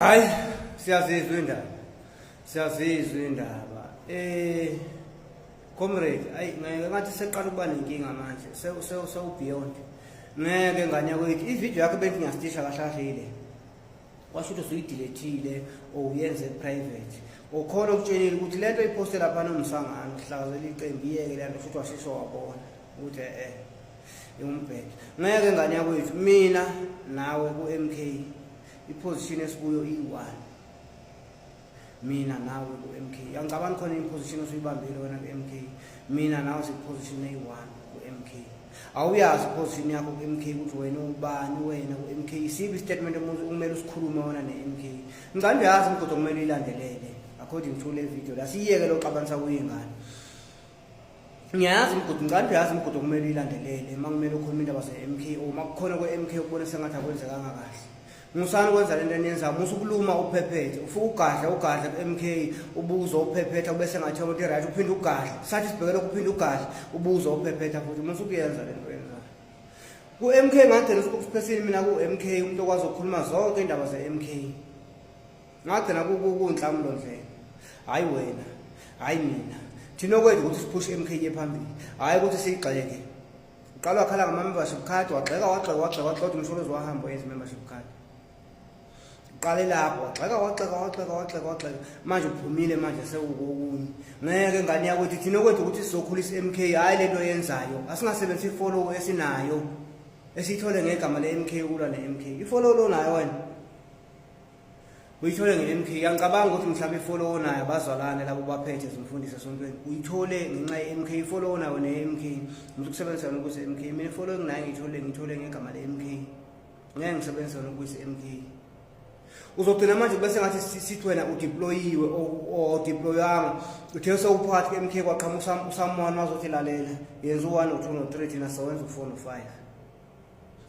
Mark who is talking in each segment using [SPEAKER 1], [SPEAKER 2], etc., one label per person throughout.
[SPEAKER 1] Hayi, siyazizwa indaba. Siyazizwa indaba. Comrade, ngeke ngathi seqala ukuba nenkinga manje. Sewu beyond. Ngeke ngane yakwethu ivideo yakho bese ngiyasitisha kahlahlile. Washo ukuthi usuyidelethile or uyenze private. Ukhona ukutshelile ukuthi lento iposte lapha nomsangano uhlakazela iqembu iyeke lento futhi washiso wabona ukuthi umbhede. Ngeke ngane yakwethu mina nawe ku MK iposition esikuyo i1. Mina nawe ku MK angicabani khona iposition osuyibambile wena ku MK. Mina nawe siposition e1 ku MK. Awuyazi iposition yakho ku MK ukuthi wena ubani wena ku MK isibi statement kumele usikhulume wona neMK. Ngicela yazi umgodo kumele ilandelele according to le video la siyeke loxabanisa kuyingane. Ngiyazi umgodo ngicela yazi umgodo kumele ilandelele makumele ukhuluma indaba zeMK o makukhona ku MK ukubona sengathi akwenze kangakahle. Musana kwenza lento eniyenza musu ukuluma uphephethe ufuka ugadla MK ubuzo uphephetha bese ngathi ukuthi right uphinde ugadla sathi sibhekele ukuphinde ugadla ubuzo uphephetha futhi musu kuyenza lento yenza ku MK ngagcina spokesperson mina ku MK umuntu okwazi ukukhuluma zonke indaba zeMK ngagcina kunhlamulo ndlela hayi wena hayi mina thina okwethu ukuthi sipush MK yephambili hayi ukuthi siyigxeke uqala wakhala ngama membership card wagxeka umsholozi wahamba yenza membership card qale lapho waxeka manje uphumile manje sewukokunye ngeke ngane yakwethu thina okwethu ukuthi sizokhulisa MK hayi lento yenzayo asingasebenzisi ifollow esinayo esithole ngegama leMK ukulwa neMK ifollow lo nayo wena uyithole ngeMK ngiyacabanga ukuthi mhlawumbe ifollow nayo abazalwane labo baphethe zimfundisa sontweni uyithole ngenxa yeMK ifollow nayo neMK umuntu kusebenzisa ukuthi MK mina ifollow nginayo ngithole ngegama leMK ngeke ngisebenzise ukuthi MK uzogcina manje bese ngathi sithi wena udeployiwe o deployanga uthe sewuphathi MK kwaqhamuka usamona wazothi lalela yenza u1 no2 no3 thina sawenza u4 no5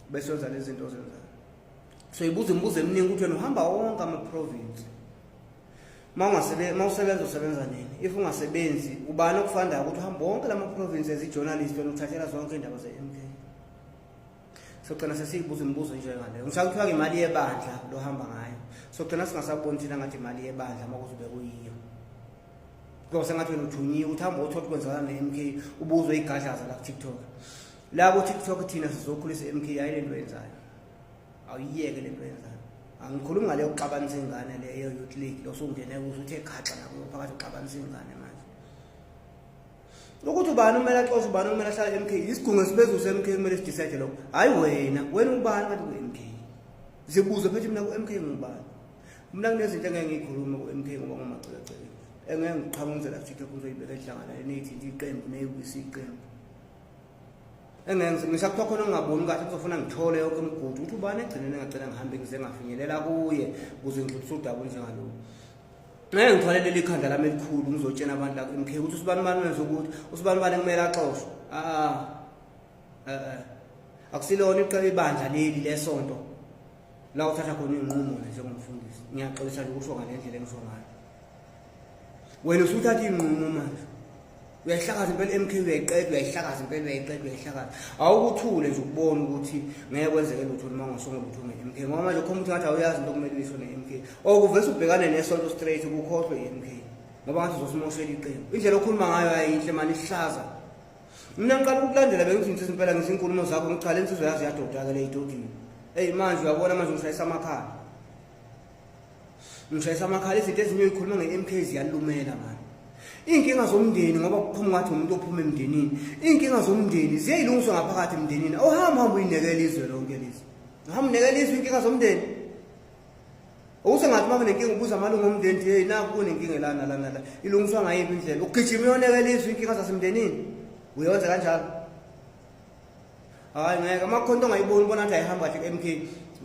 [SPEAKER 1] bese wenza lezi zinto zenza so ibuza imibuzo eminingi ukuthi wena uhamba wonke ama province mawusebenza usebenza nini if ungasebenzi ubani okufanda ukuthi uhamba wonke lama provinces ijournalist wena uthathela zonke indaba zeMK sogcina sesiyibuza imibuzo njengaleyo ngisho kuthiwa imali yebandla lo hamba ngayo sogcina singasaboni thina ngathi imali yebandla makuzobe kuyiyo ngoba sengathi wena uthunyiwe uthamba uthothi kwenzakala neMK ubuzwe igadlaza la ku TikTok la ku TikTok thina sizokhulisa MK hayi lento yenzayo awuyiyeke lento yenzayo angikhulumi ngale yokuxabanisa ingane leyo youth league lo sungene kuze uthe khaxa la phakathi uxabanisa ingane manje ukuthi ubani umela axoxe ubani umela hlala MK isigungu esiphezulu seMK kumele sidecide lokho hayi wena ubani ngathi ku MK sibuza phethe mina ku MK ngubani mina kunezinto engeke ngikhulume ku MK ngoba ngomacecele engeke ngiqhamuze la TikTok uzoyibeka ehlangana nethi iqembu neUBC iqembu engeke ngisakuthiwa khona ngingaboni kahle kuzofuna ngithole yonke imigudu ukuthi ubani egcinene ngacela ngihambe ngize ngafinyelela kuye ukuze ngidlulise udaba njengalo ngeke ngitholele likhanda lami elikhulu ngizotshena abantu la ku MK ukuthi usibani wenza ukuthi usibani kumele axoshwe akusilona iqala ibandla leli lesonto la uthatha khona inqumo njengomfundisi ngiyaxolisa nje ukusho ngale ndlela engisho ngayo wena usuthatha inqumo manje uyayihlakaza impela MK uyayihlakaza impela uyayihlakaza awukuthule nje ukubona ukuthi ngeke kwenzeke lutho noma ngasongo lutho ngeMK ngoba manje khomba ukuthi ngathi awuyazi into kumele uyisho neMK okuvese ubhekane nesonto straight ukukhohlwe iMK ngoba ngathi uzosimoshela iqembu indlela okhuluma ngayo ayinhle manje ihlaza mina ngiqala ukulandela bengithi ngithi impela ngisinkulumo zakho ngiqala insizwe yazi yadoda ke le idodini manje uyabona manje ngishayisa amakhala izinto ezinye uyikhuluma ngeMK ziyalumela manje inkinga zomndeni ngoba kuphuma ngathi umuntu ophuma emndenini inkinga zomndeni ziyilungiswa ngaphakathi emndenini ohamba uyinekela izwe lonke lezi ngihamba unekela izwe inkinga zomndeni usengathi manje nenkinga ubuza amalungu omndeni hey naku kunenkinga la ilungiswa ngayiphi indlela ugijima uyonekela izwe inkinga zasemndenini uyenza kanjalo hayi ngeke amakhonto ongayiboni ubona ukuthi ayihamba kahle MK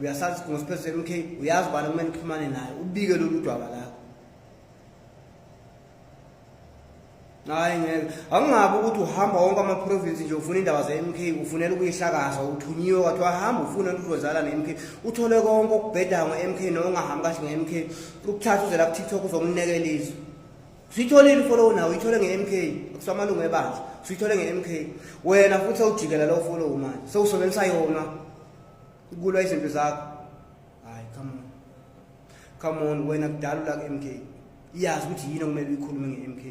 [SPEAKER 1] uyasazi ngosiphezulu MK uyazi bani kumele uxhumane naye ubike lolu dwaba lakho hayi ngeke angingabe ukuthi uhamba wonke ama province nje ufuna indaba zeMK ufunela ukuyihlakaza uthunyiwe kwathi wahamba ufuna ukuthi uzozala neMK uthole konke okubheda ngeMK noma ungahambi kahle ngeMK ukuthatha uzela ku TikTok uzomnekela izwe sitholile follow nawe uyithole ngeMK akusamalungu ebandla sitholile ngeMK wena futhi awujikela lo follow manje sewusebenzisa yona ukulwa izinto zakho hayi come on come on wena kudala la ku-MK iyazi ukuthi yini okumele uyikhulume nge-MK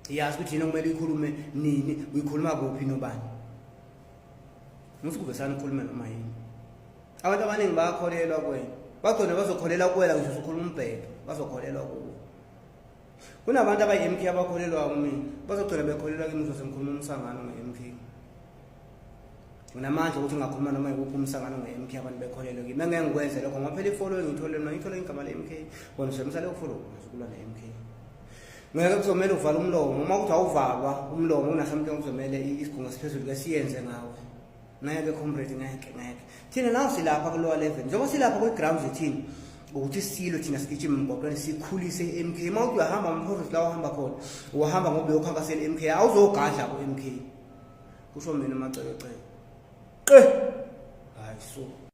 [SPEAKER 1] iyazi ukuthi yini okumele uyikhulume nini uyikhuluma kuphi nobani ngizokuvesana ukukhuluma noma yini abantu abaningi bayakholelwa kuwena bagcina bazokholelwa kuwena ngisho ukhuluma umbhedo bazokholelwa kuwe kunabantu abayi-MK abakholelwa kumina bazogcina bekholelwa kimi ngizosemkhuluma umsangano nge-MK nginamandla ukuthi ngakhuluma noma yikuphi umsangano nge-MK abantu bekholelwe kimi engeke ngikwenze lokho ngoba phela i-following ngithole mina ngithole igama le-MK bona usemsale ufollow ukulwa ne-MK ngeke kuzomela uvala umlomo uma kuthi awuvalwa umlomo unasamhlanje kuzomela isigungu esiphezulu ke siyenze ngawe ngeke comrade ngeke thina nawo silapha kulowa level njengoba silapha kwi-ground thina ukuthi silo thina sigijima emgwaqweni sikhulise i-MK mawuthi uyahamba amhorisi la uhamba khona uhamba ngoba uyokhankasela i-MK awuzogadla ku-MK kusho mina macele hayi so